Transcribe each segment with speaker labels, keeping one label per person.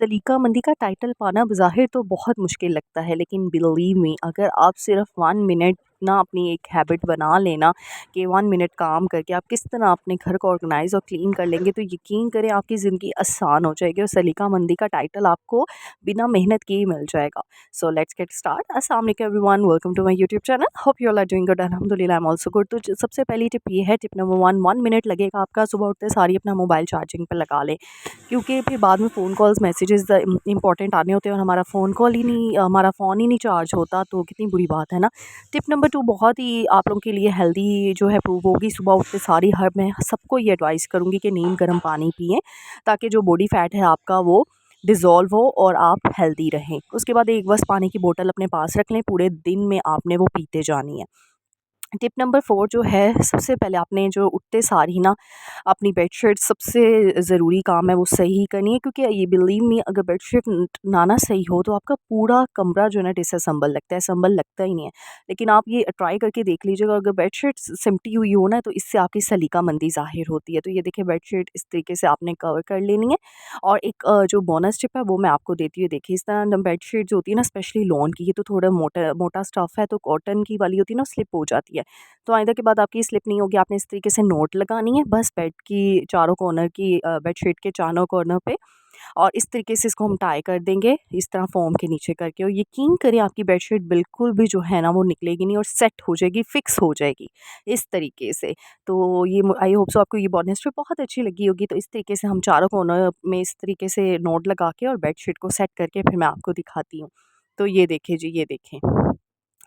Speaker 1: सलीका मंदी का टाइटल पाना बज़ाहिर तो बहुत मुश्किल लगता है, लेकिन बिलीव मी, अगर आप सिर्फ 1 मिनट ना अपनी एक हैबिट बना लेना कि 1 मिनट काम करके आप किस तरह अपने घर को ऑर्गेनाइज और क्लीन कर लेंगे, तो यकीन करें आपकी ज़िंदगी आसान हो जाएगी और सलीका मंदी का टाइटल आपको बिना मेहनत के ही मिल जाएगा। So let's get start. अस्सलाम वालेकुम everyone, welcome to my YouTube channel. Hope you all are doing good. अल्हम्दुलिल्लाह, आई एम आल्सो गुड। तो सबसे पहली टिप ये है, टिप नंबर 1 मिनट लगेगा आपका। सुबह उठते सारी अपना मोबाइल चार्जिंग पर लगा लें, क्योंकि फिर बाद में फ़ोन कॉल्स मैसेजेस इंपॉर्टेंट आने होते हैं और हमारा फ़ोन ही नहीं चार्ज होता, तो कितनी बुरी बात है ना। टिप नंबर 2 बहुत ही आप लोगों के लिए हेल्दी जो है प्रूव होगी। सुबह उठते सारी हर मैं सबको ये एडवाइस करूँगी कि नीम गर्म पानी पिएँ, ताकि जो बॉडी फैट है आपका वो डिज़ोल्व हो और आप हेल्दी रहें। उसके बाद एक बस पानी की बोतल अपने पास रख लें, पूरे दिन में आपने वो पीते जानी है। टिप नंबर 4 जो है, सबसे पहले आपने जो उठते सार ही ना अपनी बेडशीट, सबसे ज़रूरी काम है वो सही करनी है, क्योंकि ये बिलीव मी, अगर बेडशीट ना ना सही हो तो आपका पूरा कमरा जो है ना डिसअसेंबल लगता है, असम्बल लगता ही नहीं है। लेकिन आप ये ट्राई करके देख लीजिएगा, अगर बेडशीट सिमटी हुई हो ना, तो इससे आपकी सलीका मंदी ज़ाहिर होती है। तो ये देखिए, बेडशीट इस तरीके से आपने कवर कर लेनी है। और एक जो बोनस टिप है वो मैं आपको देती हूँ। देखिए, इस तरह बेडशीट जो होती है ना, स्पेशली लॉन की, ये तो थोड़ा मोटा मोटा स्टफ़ है, तो कॉटन की वाली होती है ना, स्लिप हो जाती है। तो आइंदा के बाद आपकी स्लिप नहीं होगी। आपने इस तरीके से नोट लगानी है बस बेड की चारों कॉर्नर की, बेडशीट के चारों कॉर्नर पे, और इस तरीके से इसको हम टाई कर देंगे, इस तरह फ़ोम के नीचे करके। और यकीन करें, आपकी बेडशीट बिल्कुल भी जो है ना वो निकलेगी नहीं और सेट हो जाएगी, फिक्स हो जाएगी इस तरीके से। तो ये आई होप सो आपको ये बोनस टिप बहुत अच्छी लगी होगी। तो इस तरीके से हम चारों कॉर्नर में इस तरीके से नोट लगा के और बेडशीट को सेट करके फिर मैं आपको दिखाती हूँ। तो ये देखिए जी, ये देखें।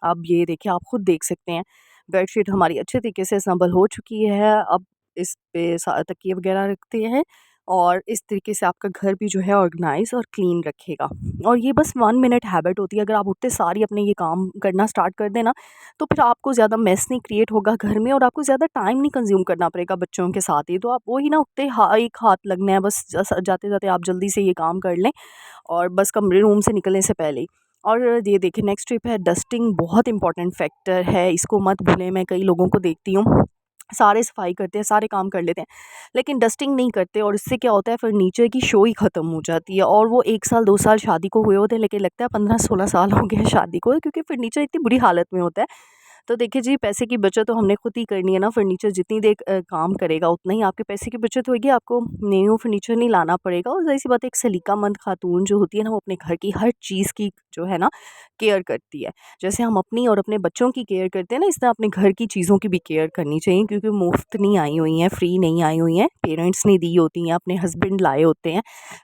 Speaker 1: अब ये देखिए, आप खुद देख सकते हैं, बेडशीट हमारी अच्छे तरीके से असम्बल हो चुकी है। अब इस पे तकिए वगैरह रखते हैं, और इस तरीके से आपका घर भी जो है ऑर्गेनाइज और क्लीन रखेगा। और ये बस 1 मिनट हैबिट होती है। अगर आप उठते सारी अपने ये काम करना स्टार्ट कर देना, तो फिर आपको ज़्यादा मेस नहीं क्रिएट होगा घर में, और आपको ज़्यादा टाइम नहीं कंज्यूम करना पड़ेगा बच्चों के साथ ही। तो आप वही ना, उठते एक हाथ लगना है बस, जाते जाते आप जल्दी से ये काम कर लें, और बस कमरे रूम से निकलने से पहले ही। और ये देखिए, नेक्स्ट टिप है, डस्टिंग बहुत इंपॉर्टेंट फैक्टर है, इसको मत भूलें। मैं कई लोगों को देखती हूँ, सारे सफाई करते हैं, सारे काम कर लेते हैं, लेकिन डस्टिंग नहीं करते, और इससे क्या होता है, फर्नीचर की शो ही ख़त्म हो जाती है। और वो 1 साल 2 साल शादी को हुए होते हैं, लेकिन लगता है 15-16 साल हो गए हैं शादी को, क्योंकि फर्नीचर इतनी बुरी हालत में होता है। तो देखिए जी, पैसे की बचत तो हमने खुद ही करनी है ना। फर्नीचर जितनी देर काम करेगा, उतना ही आपके पैसे की बचत होगी। आपको न्यू फर्नीचर नहीं लाना पड़ेगा। और ज़ाहिर-सी बात है, एक सलीकामंद खातून जो होती है ना, वो अपने घर की हर चीज़ की जो है ना केयर करती है। जैसे हम अपनी और अपने बच्चों की केयर करते हैं ना, इस तरह अपने घर की चीज़ों की भी केयर करनी चाहिए, क्योंकि मुफ्त नहीं आई हुई हैं, फ्री नहीं आई हुई हैं। पेरेंट्स ने दी होती हैं, अपने हस्बैंड लाए होते हैं,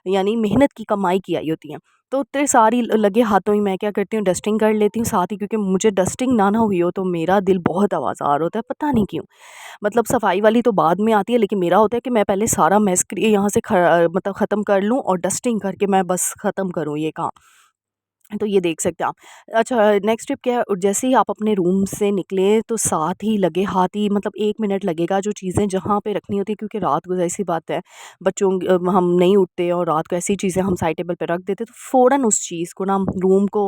Speaker 1: यानी मेहनत की कमाई की आई होती हैं। तो इतने सारी लगे हाथों ही मैं क्या करती हूँ, डस्टिंग कर लेती हूँ साथ ही, क्योंकि मुझे डस्टिंग ना हुई हो तो मेरा दिल बहुत आवाज़ार होता है, पता नहीं क्यों। मतलब सफाई वाली तो बाद में आती है, लेकिन मेरा होता है कि मैं पहले सारा मेस यहाँ से मतलब ख़त्म कर लूँ, और डस्टिंग करके मैं बस ख़त्म करूँ ये काम। तो ये देख सकते हैं आप। अच्छा, नेक्स्ट टिप क्या है, जैसे ही आप अपने रूम से निकले, तो साथ ही लगे हाथ ही, मतलब 1 मिनट लगेगा जो चीज़ें जहाँ पे रखनी होती है, क्योंकि रात को ज़ाहिर-सी बात है, हम नहीं उठते और रात को ऐसी चीज़ें हम साइड टेबल पे रख देते, तो फ़ौरन उस चीज़ को ना, रूम को,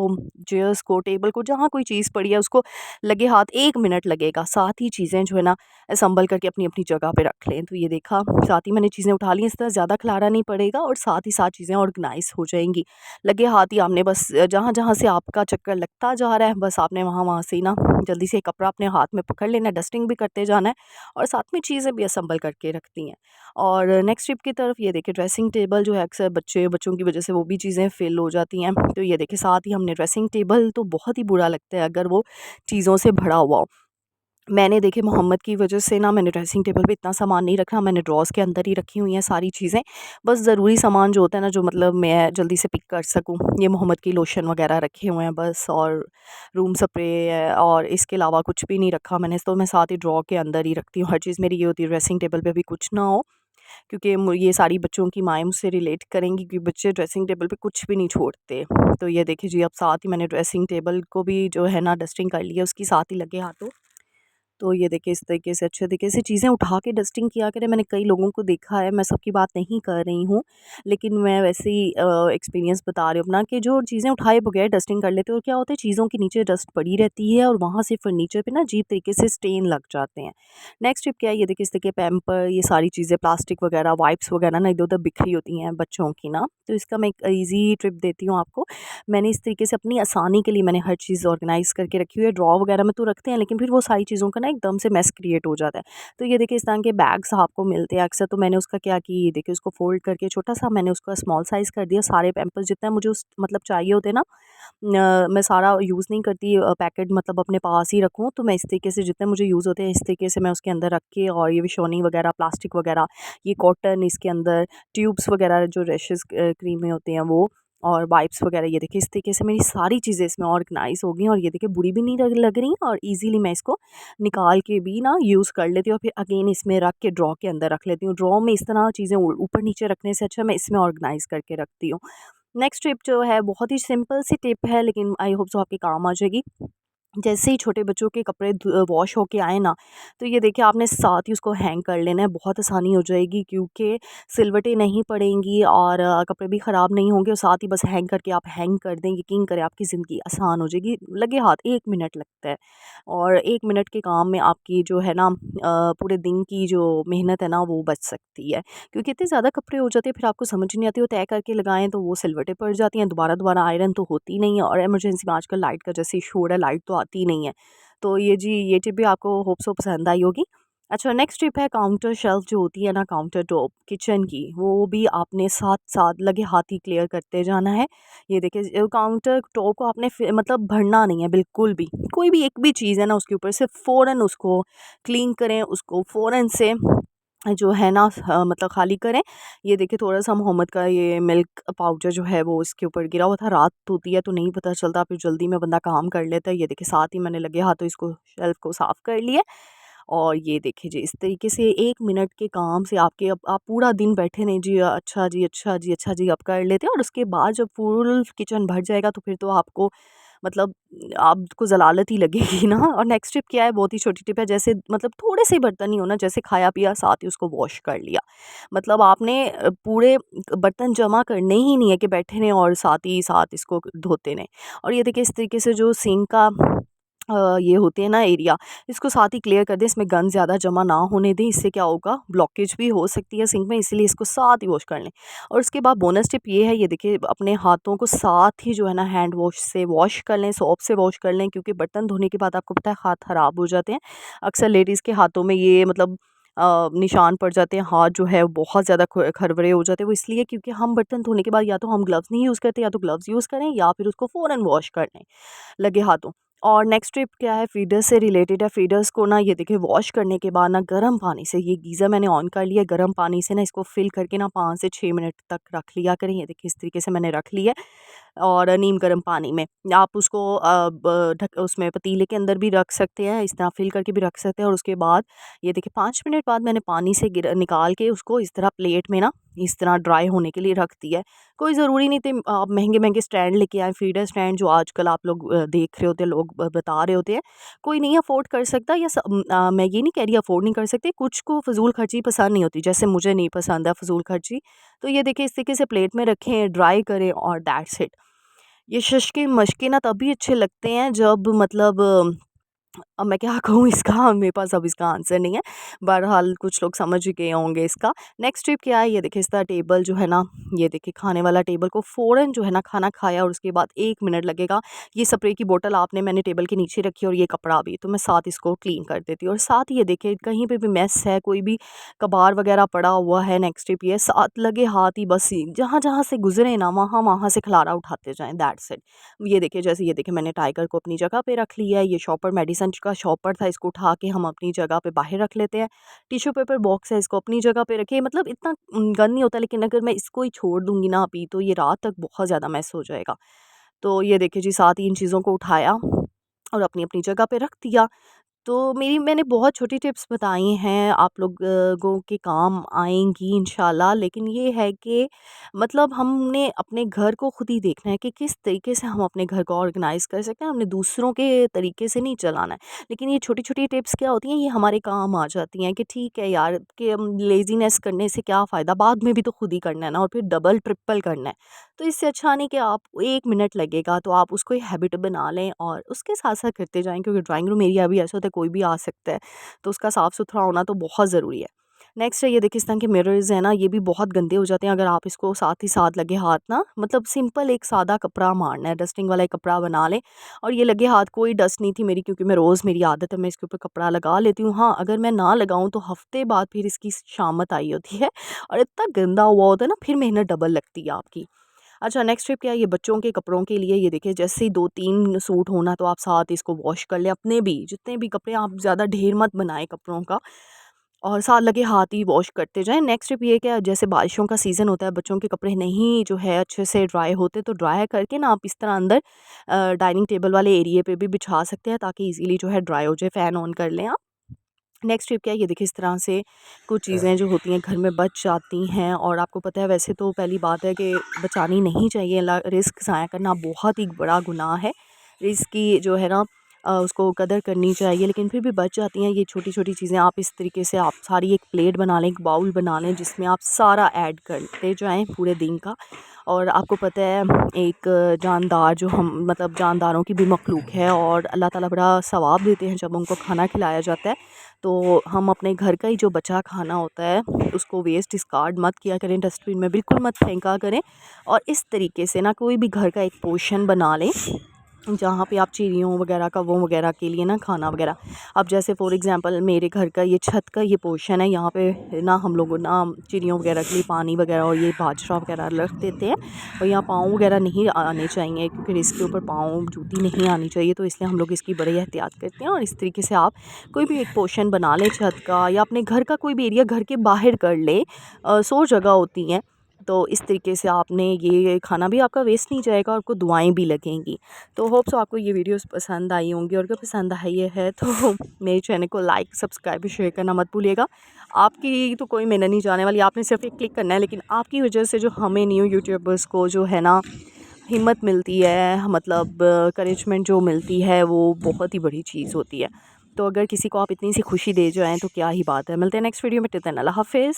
Speaker 1: चेयर्स को, टेबल को, जहाँ कोई चीज़ पड़ी है उसको लगे हाथ 1 मिनट लगेगा, साथ ही चीज़ें जो है ना संभल करके अपनी-अपनी जगह पे रख लें। तो ये देखा, साथ ही मैंने चीज़ें उठा ली, इस तरह ज़्यादा खलारा नहीं पड़ेगा और साथ ही साथ चीज़ें ऑर्गनाइज़ हो जाएँगी। लगे हाथ ही आपने बस जहाँ-जहाँ से आपका चक्कर लगता जा रहा है, बस आपने वहाँ-वहाँ से ही ना जल्दी से कपड़ा अपने हाथ में पकड़ लेना है, डस्टिंग भी करते जाना है, और साथ में चीज़ें भी असम्बल करके रखती हैं। और नेक्स्ट टिप की तरफ, ये देखिए, ड्रेसिंग टेबल जो है, अक्सर बच्चों की वजह से वो भी चीज़ें फ़िल हो जाती हैं। तो ये देखिए, साथ ही हमने ड्रेसिंग टेबल, तो बहुत ही बुरा लगता है अगर वो चीज़ों से भरा हुआ हो। मैंने देखिए, मोहम्मद की वजह से ना मैंने ड्रेसिंग टेबल पे इतना सामान नहीं रखा, मैंने ड्रॉज़ के अंदर ही रखी हुई हैं सारी चीज़ें। बस ज़रूरी सामान जो होता है ना, जो मतलब मैं जल्दी से पिक कर सकूँ, ये मोहम्मद की लोशन वग़ैरह रखे हुए हैं बस, और रूम स्प्रे है, और इसके अलावा कुछ भी नहीं रखा मैंने। तो मैं साथ ही ड्रॉ के अंदर ही रखती हूँ हर चीज़। मेरी ये होती है, ड्रेसिंग टेबल पे भी कुछ ना हो, क्योंकि ये सारी बच्चों की माएँ मुझसे रिलेट करेंगी कि बच्चे ड्रेसिंग टेबल पे कुछ भी नहीं छोड़ते। तो ये देखिए जी, अब साथ ही मैंने ड्रेसिंग टेबल को भी जो है ना डस्टिंग कर ली है, उसकी साथ ही लगे हाथों तो ये देखिए इस तरीके से अच्छे तरीके से चीज़ें उठा के डस्टिंग किया करें। मैंने कई लोगों को देखा है, मैं सबकी बात नहीं कर रही हूँ, लेकिन मैं वैसे ही एक्सपीरियंस बता रही हूँ अपना, कि जो चीज़ें उठाए बगैर डस्टिंग कर लेते हैं और क्या होता है, चीज़ों के नीचे डस्ट पड़ी रहती है और वहाँ से फर्नीचर पे ना अजीब तरीके से स्टेन लग जाते हैं। नेक्स्ट टिप क्या है, ये देखिए इस तरीके पैम्पर, ये सारी चीज़ें प्लास्टिक वगैरह, वाइप्स वगैरह ना इधर-उधर बिखरी होती हैं बच्चों की ना, तो इसका मैं एक ईज़ी ट्रिप देती हूँ आपको। मैंने इस तरीके से अपनी आसानी के लिए मैंने हर चीज़ ऑर्गेनाइज़ करके रखी हुई है। ड्रॉ वगैरह में तो रखते हैं, लेकिन फिर वो सारी चीज़ों का ना एकदम से मेस क्रिएट हो जाता है। तो ये देखिए इस तरह के बैग्स आपको मिलते हैं अक्सर, तो मैंने उसका क्या कि ये देखिए उसको फ़ोल्ड करके छोटा-सा मैंने उसका स्मॉल साइज़ कर दिया। सारे पैम्पर्स जितना मुझे उस मतलब चाहिए होते हैं ना, मैं सारा यूज़ नहीं करती, पैकेट मतलब अपने पास ही रखूँ, तो मैं इस तरीके से जितने मुझे यूज़ होते हैं इस तरीके से मैं उसके अंदर रख के, और ये विशोनी वगैरह, प्लास्टिक वगैरह, ये कॉटन इसके अंदर, ट्यूब्स वगैरह जो रैशेज़ क्रीमें होती हैं वो, और वाइप्स वगैरह, ये देखिए इस तरीके से मेरी सारी चीज़ें इसमें ऑर्गेनाइज़ हो गई हैं, और ये देखिए बुरी भी नहीं लग लग रही, और ईज़िली मैं इसको निकाल के भी ना यूज़ कर लेती हूँ, और फिर अगेन इसमें रख के ड्रॉ के अंदर रख लेती हूँ। ड्रॉ में इस तरह चीज़ें ऊपर-नीचे रखने से अच्छा मैं इसमें ऑर्गेनाइज़ करके रखती हूँ। नेक्स्ट टिप जो है बहुत ही सिंपल सी टिप है, लेकिन आई होप सो आपके काम आ जाएगी। जैसे ही छोटे बच्चों के कपड़े वॉश होके आए ना, तो ये देखिए आपने साथ ही उसको हैंग कर लेना है, बहुत आसानी हो जाएगी, क्योंकि सिलवटें नहीं पड़ेंगी और कपड़े भी ख़राब नहीं होंगे, और साथ ही बस हैंग करके आप हैंग कर दें, यकीन करें आपकी ज़िंदगी आसान हो जाएगी। लगे हाथ 1 मिनट लगता है, और 1 मिनट के काम में आपकी जो है ना पूरे दिन की जो मेहनत है ना वो बच सकती है। क्योंकि इतने ज़्यादा कपड़े हो जाते हैं, फिर आपको समझ नहीं आती, वो तय करके लगाएँ तो वो सिलवटें पड़ जाती हैं, दोबारा-दोबारा आयरन तो होती नहीं है, और इमरजेंसी में आजकल लाइट का जैसे इशू हो रहा है, लाइट तो आती ही नहीं है। तो ये टिप भी आपको होप सो पसंद आई होगी। अच्छा, नेक्स्ट टिप है काउंटर शेल्फ जो होती है ना, काउंटर टॉप किचन की, वो भी आपने साथ-साथ लगे हाथ ही क्लियर करते जाना है। ये देखिए काउंटर टॉप को आपने मतलब भरना नहीं है बिल्कुल भी। कोई भी एक भी चीज़ है ना उसके ऊपर से फ़ौरन उसको क्लीन करें, उसको फ़ौरन से जो है ना मतलब खाली करें। ये देखिए थोड़ा-सा मोहम्मद का ये मिल्क पाउडर जो है वो इसके ऊपर गिरा हुआ था। रात होती है तो नहीं पता चलता, फिर जल्दी में बंदा काम कर लेता है। ये देखिए साथ ही मैंने लगे हाथों इसको शेल्फ़ को साफ़ कर लिया। और ये देखिए जी इस तरीके से 1 मिनट के काम से आपके अब आप पूरा दिन बैठे नहीं जी, अच्छा जी, अच्छा जी, अच्छा जी, आप कर लेते हैं, और उसके बाद जब फुल किचन भर जाएगा तो फिर तो आपको मतलब आपको ज़लालत ही लगेगी ना। और नेक्स्ट टिप क्या है, बहुत ही छोटी टिप है, जैसे मतलब थोड़े से बर्तन ही हो ना, जैसे खाया पिया साथ ही उसको वॉश कर लिया। मतलब आपने पूरे बर्तन जमा करने ही नहीं है कि बैठे रहें और साथ ही साथ इसको धोते रहें। और ये देखिए इस तरीके से जो सिंक का ये होते हैं ना एरिया, इसको साथ ही क्लियर कर दें, इसमें गंद ज़्यादा जमा ना होने दें, इससे क्या होगा ब्लॉकेज भी हो सकती है सिंक में, इसीलिए इसको साथ ही वॉश कर लें। और उसके बाद बोनस टिप ये है, ये देखिए अपने हाथों को साथ ही जो है ना हैंड वॉश से वॉश कर लें, सोप से वॉश कर लें, क्योंकि बर्तन धोने के बाद आपको पता है हाथ ख़राब हो जाते हैं। अक्सर लेडीज़ के हाथों में ये मतलब निशान पड़ जाते हैं, हाथ जो है वो बहुत ज़्यादा खरवरे हो जाते हैं, वो इसलिए क्योंकि हम बर्तन धोने के बाद या तो हम ग्लव्स नहीं यूज़ करते, या तो ग्लव्स यूज़ करें, या फिर उसको फ़ौरन वॉश कर लें लगे हाथों। और नेक्स्ट टिप क्या है, फीडर्स से रिलेटेड है। फीडर्स को ना ये देखिए वॉश करने के बाद ना गर्म पानी से, ये गीज़र मैंने ऑन कर लिया, गर्म पानी से ना इसको फिल करके ना 5 से 6 मिनट तक रख लिया करें। ये देखिए इस तरीके से मैंने रख लिया है, और नीम गर्म पानी में आप उसको ढक उसमें पतीले के अंदर भी रख सकते हैं, इस तरह फिल करके भी रख सकते हैं। और उसके बाद ये देखिए 5 मिनट बाद मैंने पानी से निकाल के उसको इस तरह प्लेट में ना इस तरह ड्राई होने के लिए रख दिया है। कोई ज़रूरी नहीं थे आप महंगे-महंगे स्टैंड लेके आएँ, फीडर स्टैंड जो आजकल आप लोग देख रहे होते हैं, लोग बता रहे होते हैं। कोई नहीं अफ़ोर्ड कर सकता, या मैं ये नहीं कह रही अफ़ोर्ड नहीं कर सकते, कुछ को फ़िज़ूल खर्ची पसंद नहीं होती, जैसे मुझे नहीं पसंद है फ़िज़ूल खर्ची। तो ये देखिए इस तरीके से प्लेट में रखें, ड्राई करें, और दैट्स इट। ये शुष्के मशके ना तभी अच्छे लगते हैं जब मतलब अब मैं क्या कहूँ इसका, मेरे पास अब इसका आंसर नहीं है। बहरहाल कुछ लोग समझ ही गए होंगे इसका। नेक्स्ट टिप क्या है, ये देखिए इसका टेबल जो है ना, ये देखिए खाने वाला टेबल को फ़ौरन जो है ना खाना खाया और उसके बाद 1 मिनट लगेगा। ये स्प्रे की बोतल आपने मैंने टेबल के नीचे रखी और ये कपड़ा भी, तो मैं साथ इसको क्लीन कर देती हूँ। और साथ ही ये देखिए कहीं पे भी मेस है, कोई भी कबाड़ वगैरह पड़ा हुआ है, नेक्स्ट टिप ये साथ लगे हाथ ही बस जहाँ-जहाँ से गुज़रे ना वहाँ-वहाँ से खलारा उठाते जाएँ, दैट्स इट। ये देखिए जैसे ये देखिए मैंने टाइगर को अपनी जगह पे रख लिया है, ये शॉपर मेडिसिन का शॉपर था, इसको उठा के हम अपनी जगह पे बाहर रख लेते हैं। टिश्यू पेपर बॉक्स है, इसको अपनी जगह पे रखिए, मतलब इतना गंद नहीं होता, लेकिन अगर मैं इसको ही छोड़ दूँगी ना अभी, तो ये रात तक बहुत ज़्यादा मेस हो जाएगा। तो ये देखिए जी साथ ही इन चीज़ों को उठाया और अपनी-अपनी जगह पे रख दिया। तो मैंने बहुत छोटी टिप्स बताई हैं, आप लोगों के काम आएँगी इंशाल्लाह। लेकिन ये है कि मतलब हमने अपने घर को खुद ही देखना है कि किस तरीके से हम अपने घर को ऑर्गेनाइज़ कर सकते हैं, हमने दूसरों के तरीके से नहीं चलाना है। लेकिन ये छोटी-छोटी टिप्स क्या होती हैं, ये हमारे काम आ जाती हैं कि ठीक है यार, कि लेज़ीनेस करने से क्या फ़ायदा, बाद में भी तो खुद ही करना है ना, और फिर डबल ट्रिपल करना है। तो इससे अच्छा नहीं कि आप 1 मिनट लगेगा तो आप उसको हैबिट बना लें और उसके साथ-साथ करते जाएँ, क्योंकि ड्राइंग रूम एरिया भी ऐसा होता है कोई भी आ सकता है, तो उसका साफ़-सुथरा होना तो बहुत ज़रूरी है। नेक्स्ट है, ये देखिए इस तरह के मिरर्स हैं ना, ये भी बहुत गंदे हो जाते हैं अगर आप इसको साथ ही साथ लगे हाथ ना, मतलब सिंपल एक सादा कपड़ा मारना है, डस्टिंग वाला एक कपड़ा बना लें। और ये लगे हाथ कोई डस्ट नहीं थी मेरी, क्योंकि मैं रोज़, मेरी आदत है, मैं इसके ऊपर कपड़ा लगा लेती हूँ। हाँ, अगर मैं ना लगाऊँ तो हफ़्ते बाद फिर इसकी शामत आई होती है और इतना गंदा हुआ होता है ना, फिर मेहनत डबल लगती है आपकी। अच्छा, नेक्स्ट टिप क्या है, ये बच्चों के कपड़ों के लिए, ये देखिए जैसे ही 2-3 सूट होना तो आप साथ इसको वॉश कर लें, अपने भी जितने भी कपड़े, आप ज़्यादा ढेर मत बनाएँ कपड़ों का, और साथ लगे हाथ ही वॉश करते जाएँ। नेक्स्ट टिप ये है कि जैसे बारिशों का सीज़न होता है, बच्चों के कपड़े नहीं जो है अच्छे से ड्राई होते, तो ड्राई करके ना आप इस तरह अंदर डाइनिंग टेबल वाले एरिया पे भी बिछा सकते हैं, ताकि ईज़िली जो है ड्राई हो जाए, फ़ैन ऑन कर लें आप। नेक्स्ट टिप क्या है, ये देखिए इस तरह से कुछ चीज़ें जो होती हैं घर में बच जाती हैं, और आपको पता है वैसे तो पहली बात है कि बचानी नहीं चाहिए, रिस्क ज़ाया करना बहुत ही बड़ा गुनाह है। रिस्क की जो है ना उसको कदर करनी चाहिए, लेकिन फिर भी बच जाती हैं ये छोटी-छोटी चीज़ें। आप इस तरीके से आप सारी एक प्लेट बना लें, एक बाउल बना लें, जिसमें आप सारा ऐड करते जाएँ पूरे दिन का। और आपको पता है एक जानदार जो हम मतलब जानदारों की भी मखलूक है, और अल्लाह ताला बड़ा सवाब देते हैं जब उनको खाना खिलाया जाता है। तो हम अपने घर का ही जो बचा खाना होता है उसको वेस्ट डिस्कार्ड मत किया करें, डस्टबिन में बिल्कुल मत फेंका करें। और इस तरीके से ना कोई भी घर का एक पोर्शन बना लें, जहाँ पे आप चिड़ियों वगैरह का वो वगैरह के लिए ना खाना वगैरह। अब जैसे फॉर एग्ज़ाम्पल मेरे घर का ये छत का ये पोर्शन है, यहाँ पे ना हम लोग ना चिड़ियों वगैरह के लिए पानी वगैरह और ये बाजरा वगैरह रख देते हैं। और यहाँ पाँव वगैरह नहीं आने चाहिए, क्योंकि इसके ऊपर पाँव जूती नहीं आनी चाहिए, तो इसलिए हम लोग इसकी बड़ी एहतियात करते हैं। और इस तरीके से आप कोई भी एक पोर्शन बना लें छत का, या अपने घर का कोई भी एरिया घर के बाहर कर ले, 100 जगह होती हैं। तो इस तरीके से आपने ये खाना भी आपका वेस्ट नहीं जाएगा, और आपको दुआएं भी लगेंगी। तो होप सो आपको ये वीडियोस पसंद आई होंगी, और अगर पसंद आई है तो मेरे चैनल को लाइक, सब्सक्राइब, शेयर करना मत भूलिएगा। आपकी तो कोई मेहनत नहीं जाने वाली, आपने सिर्फ एक क्लिक करना है, लेकिन आपकी वजह से जो हमें न्यू यूट्यूबर्स को जो है ना हिम्मत मिलती है, मतलब करेजमेंट जो मिलती है, वो बहुत ही बड़ी चीज़ होती है। तो अगर किसी को आप इतनी सी खुशी दे जाएँ तो क्या ही बात है। मिलते हैं नेक्स्ट वीडियो में, टिल देन अल्लाह हाफ़िज़।